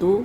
2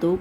2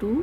2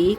1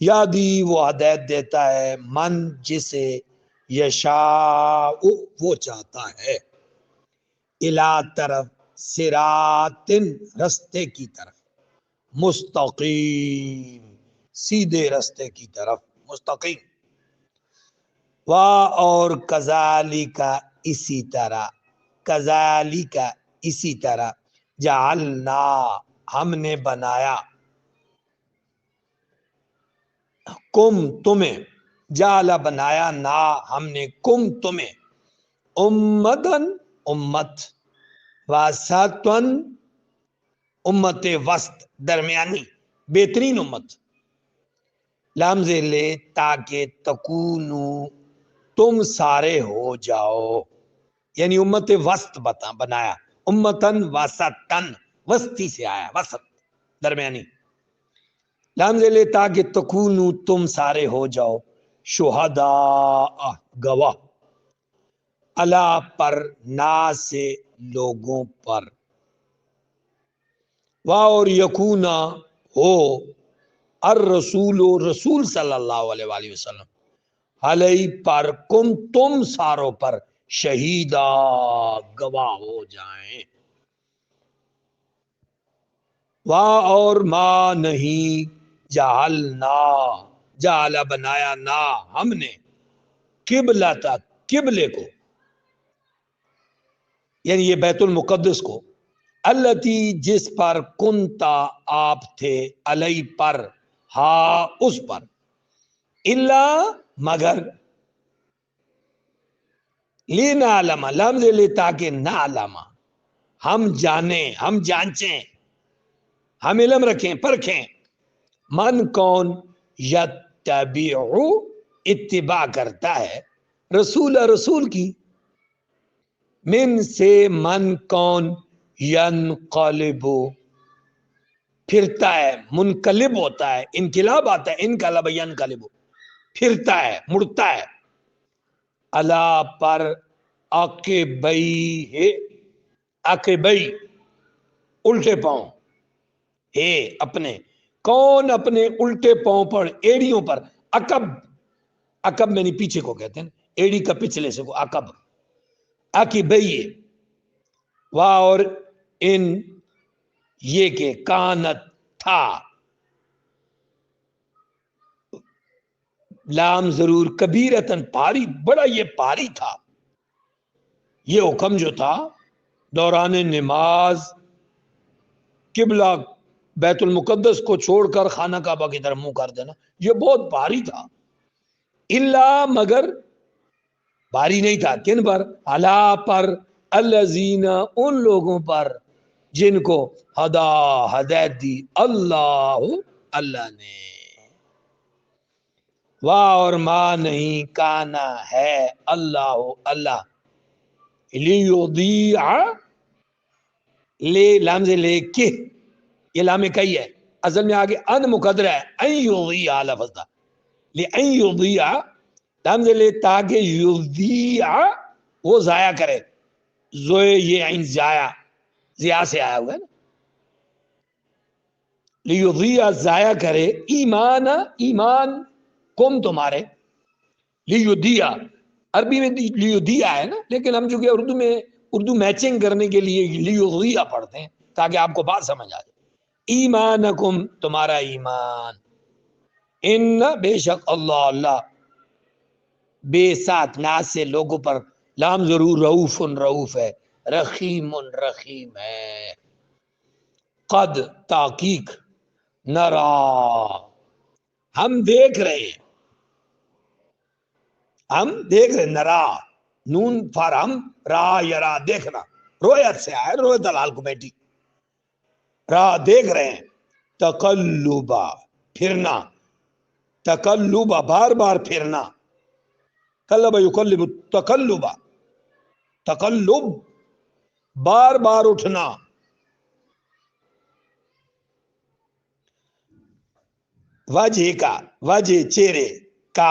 یادی وہ ہدایت دیتا ہے من جسے یشاء وہ چاہتا ہے الا طرف صراطن رستے کی طرف مستقیم سیدھے رستے کی طرف مستقیم اور کذالک اسی طرح کذالک اسی طرح جعلنا ہم نے بنایا کم تمہیں جعل بنایا نا ہم نے کم تمہیں امتن امت واسطن امت وسط درمیانی بہترین امت لام لے تاکہ تکونو تم سارے ہو جاؤ یعنی امت وسط بنایا امتن وسطن وسطی سے آیا وسط درمیانی لام لے تاکہ تکونو تم سارے ہو جاؤ شہداء گواہ اللہ پر نا سے لوگوں پر اور یکونا ہو الرسول رسول صلی اللہ علیہ وآلہ وسلم علیہ پر کم تم ساروں پر شہیدہ گواہ ہو جائیں اور ما نہیں جعلنا جعل بنایا نا ہم نے قبلہ قبلے کو یعنی یہ بیت المقدس کو التی جس پر کنتا آپ تھے علیہ پر ہاں اس پر اللہ مگر لینا علامہ لفظ لے تاکہ نہ علامہ ہم جانیں ہم جانچیں ہم علم رکھیں پرکھیں من کون یتبع اتباع کرتا ہے رسول کی من سے من کون ینقلب پھرتا ہے منقلب ہوتا ہے انقلاب آتا ہے انقلب ینقلب پھرتا ہے مڑتا ہے اللہ پر عقبیہ الٹے پاؤں ہے اپنے کون اپنے الٹے پاؤں پر ایڑیوں پر عقب میں نہیں پیچھے کو کہتے ہیں ایڑی کا پچھلے سے کو عقبیہ اور ان یہ کہ کانت تھا لام ضرور کبیرتن پاری بڑا یہ پاری تھا یہ حکم جو تھا دوران نماز قبلہ بیت المقدس کو چھوڑ کر خانہ کعبہ کی طرف منہ کر دینا یہ بہت بھاری تھا اللہ مگر بھاری نہیں تھا کن پر اللہ پر الذین ان لوگوں پر جن کو ہدایت دی اللہ نے اور ما نہیں کانا ہے اللہ لیضیع لے لام سے لے کے یہ لام کئی ہے اصل میں آگے ان مقدر ہے ان یضیع لفظ تھا لئن یضیع لام سے لے تاکہ یضیع وہ ضائع کرے زوئے یہ عین ضیاء سے آیا ہوا ہے نا لیضیع ضائع کرے ایمان کم تمہارے لیضیع عربی میں لیضیع ہے نا لیکن ہم چونکہ اردو میچنگ کرنے کے لیے لیضیع پڑھتے ہیں تاکہ آپ کو بات سمجھ آ جائے ایمانکم تمہارا ایمان ان بے شک اللہ بے ساتھ ناس سے لوگوں پر لام ضرور رؤوف ہے رحیم ہے قد تحقیق نرا ہم دیکھ رہے نرا نون فارم را یرا دیکھنا رویت سے آئے رویت الحال کو بیٹی را دیکھ رہے ہیں تقلبا پھرنا تقلبا بار پھرنا قلب یقلب تقلبا تقلب بار اٹھنا وجہ چہرے کا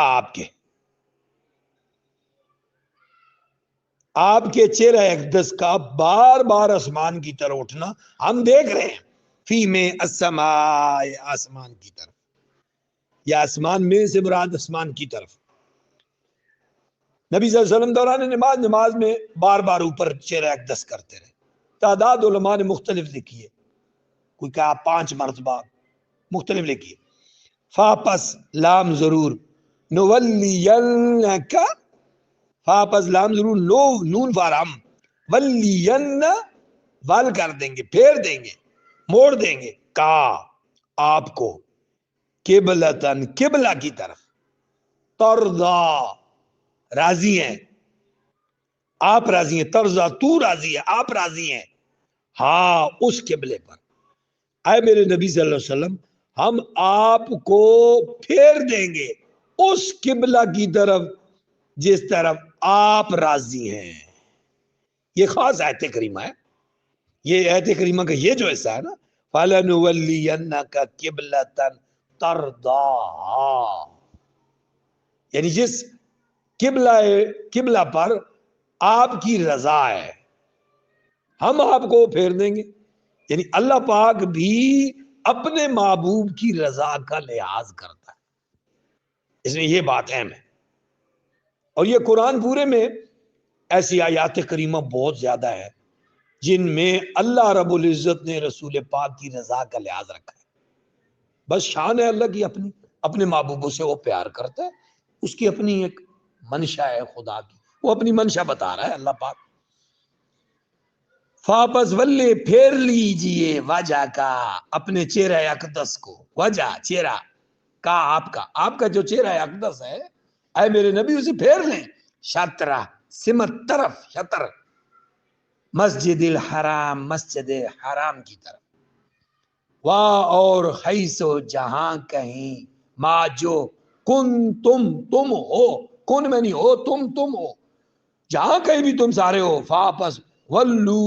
آپ کے چہرہ اقدس کا بار آسمان کی طرف اٹھنا ہم دیکھ رہے ہیں فی میں السماء آسمان کی طرف یا آسمان میں سے مراد آسمان کی طرف. نبی صلی اللہ علیہ وسلم دوران نماز میں بار بار اوپر چہرہ اقدس کرتے رہے. تعداد علماء نے مختلف لکھی ہے، کوئی کہا 5 مرتبہ، مختلف لکھی ہے. فا پس لام ضرور، نولینک، فا پس لام ضرور، نون فارم، ولین ول کر دیں گے، پھیر دیں گے، موڑ دیں گے، کا آپ کو، قبلتن قبلہ کی طرف، ترضا راضی ہیں، آپ راضی ہیں، ترضا تو راضی ہے، آپ راضی ہیں، ہاں اس قبلے پر. اے میرے نبی صلی اللہ علیہ وسلم، ہم آپ کو پھیر دیں گے اس قبلہ کی طرف جس طرف آپ راضی ہیں. یہ خاص آیت کریمہ ہے. یہ آیت کریمہ کا یہ جو حصہ ہے نا، فَلَنُوَلِّيَنَّكَ قِبْلَةً تَرْضَاهَا، یعنی جس قبلہ پر آپ کی رضا ہے ہم آپ کو پھیر دیں گے. یعنی اللہ پاک بھی اپنے محبوب کی رضا کا لحاظ کرتا ہے. اس میں یہ بات اہم ہے. اور یہ قرآن پورے میں ایسی آیات کریمہ بہت زیادہ ہے جن میں اللہ رب العزت نے رسول پاک کی رضا کا لحاظ رکھا ہے. بس شان ہے اللہ کی اپنی، اپنے محبوبوں سے وہ پیار کرتا ہے، اس کی اپنی ایک منشا ہے خدا کی، وہ اپنی منشا بتا رہا ہے اللہ پاک. فاپس ولے پھیر لیجئے وجہ کا، اپنے چہرہ اقدس کو، وجہ چہرہ کا، آپ کا جو چہرہ اقدس ہے اے میرے نبی اسے پھیر لیں. شطرہ سمت طرف، شطر مسجد الحرام، مسجد حرام کی طرف. واہ اور حیثو جہاں کہیں، ما جو کن تم ہو، کن میں نہیں ہو، تم ہو، جہاں کہیں بھی تم سارے ہو. فاپس ولو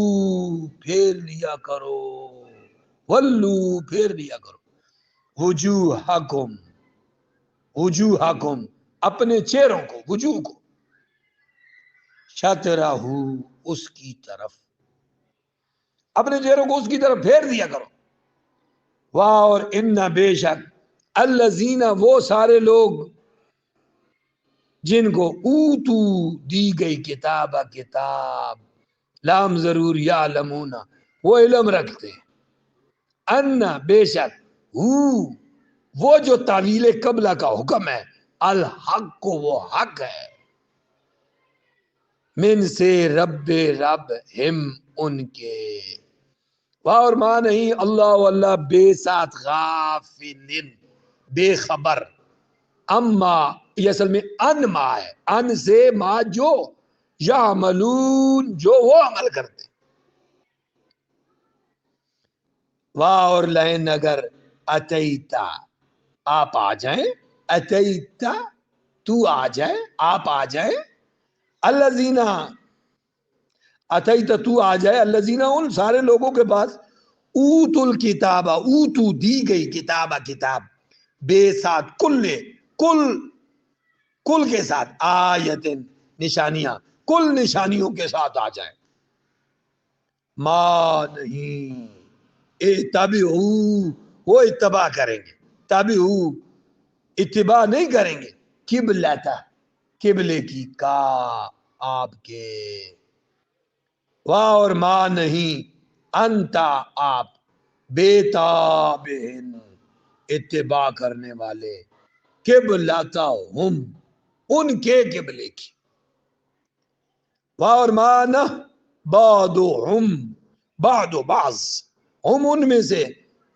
پھیر لیا کرو، ولو پھیر لیا کرو، وجوہکم اپنے چہروں کو، وجوہ کو، شطرہ اس کی طرف، اپنے چہروں کو اس کی طرف پھیر دیا کرو. واہ اور ان بے شک الذین وہ سارے لوگ جن کو اوتو دی گئی کتاب لام ضرور یعلمون وہ علم رکھتے ہیں، ان بے شک وہ جو تعویل قبلہ کا حکم ہے، الحق کو وہ حق ہے، من سے رب ہم ان کے، واہ اور ماں نہیں اللہ واللہ بے ساتھ غافلن بے خبر، اما یہ اصل میں ان ما ہے، ان سے ما جو یعملون جو وہ عمل کرتے. واہ اور لین اگر اتیتا آپ آ جائیں، اتیتا تو آ جائے، آپ آ جائیں، الذین اتیتا تو آ جائے، الذین ان سارے لوگوں کے پاس، اوت الکتاب اوتو دی گئی کتاب بے ساتھ کل کے ساتھ، آیت نشانیاں، کل نشانیوں کے ساتھ آ جائیں. ما نہیں اتبعو وہ اتباع کریں گے، تبعو اتباع نہیں کریں گے، قبلتا قبلے کی، کا آپ کے، واہ اور ما نہیں انتا آپ بے تابعن اتباع کرنے والے، قبلتا ہم ان کے قبلے کی، واہ اور ما نہ بعض ہم ان میں سے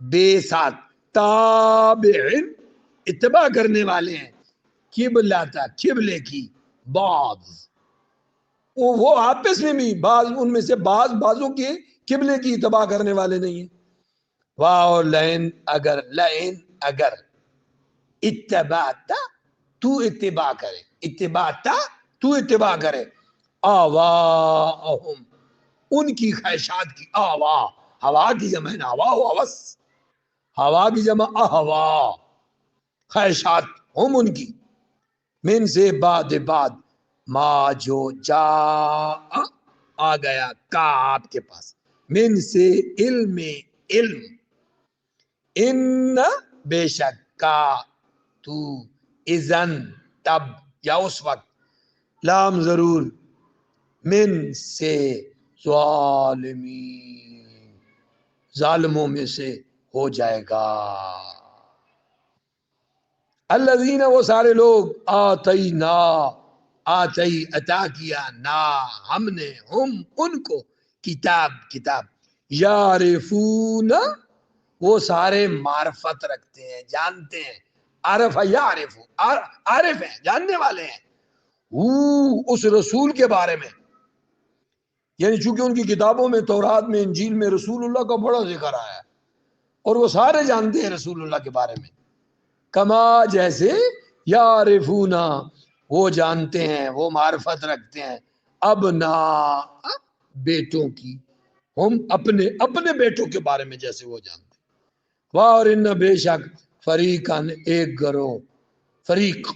بے ساتھ تابعن اتباع کرنے والے ہیں، قبلتا قبلے کی، بعض وہ آپس میں بھی بعض ان میں سے بعضوں کے قبلے کی اتباع کرنے والے نہیں ہیں. واہ اور لئن اگر اتبعتا تو اتباع کرے، اتبعتا تو اتباع کرے، آواہم ان کی خواہشات کی، ہوا کی جمع ہے نا، ہوا کی جمع اہوا، خواہشات ہم ان کی، من سے بعد ما جو جا آ گیا، کا آپ کے پاس، من سے علم ان بے شک کا تو اذن تب یا اس وقت لام ضرور من سے ظالمین ظالموں میں سے ہو جائے گا الذین وہ سارے لوگ آتینا آتی عطا کیا نا ہم نے ہم ان کو کتاب یعرفون وہ سارے معرفت رکھتے ہیں جانتے ہیں عارف یعرف عارف ہیں جاننے والے ہیں اس رسول کے بارے میں یعنی چونکہ ان کی کتابوں میں تورات میں انجیل میں رسول اللہ کا بڑا ذکر آیا ہے اور وہ سارے جانتے ہیں رسول اللہ کے بارے میں کما جیسے یعرفون وہ جانتے ہیں وہ معرفت رکھتے ہیں ابنا بیٹوں کی ہم اپنے بیٹوں کے بارے میں جیسے وہ جانتے ہیں اور ان بے شک فریقاً ایک گروہ فریق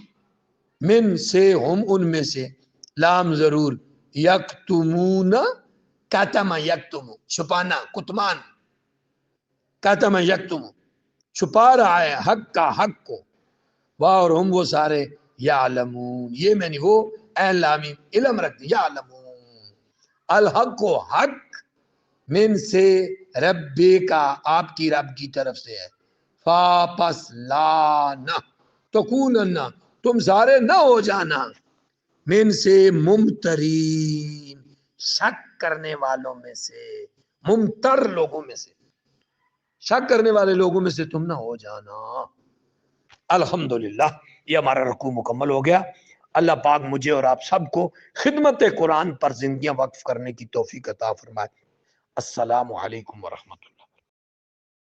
من سے ہم ان میں سے لام ضرور یکتمون کتم یکتم چھپانا کتمان کتم یکتم چھپا رہا ہے حق کو اور ہم وہ سارے یعلمون یہ میں نے وہ اعلامی علم رکھتے یعلمون الحق کو حق من سے ربی کا آپ کی رب کی طرف سے ہے فاپس لانا تکوننا تم سارے نہ ہو جانا من سے ممترین شک کرنے والوں میں سے ممتر لوگوں میں سے شک کرنے والے لوگوں میں سے تم نہ ہو جانا الحمدللہ یہ ہمارا رکوع مکمل ہو گیا اللہ پاک مجھے اور آپ سب کو خدمت قرآن پر زندگیاں وقف کرنے کی توفیق عطا فرمائے السلام علیکم ورحمۃ اللہ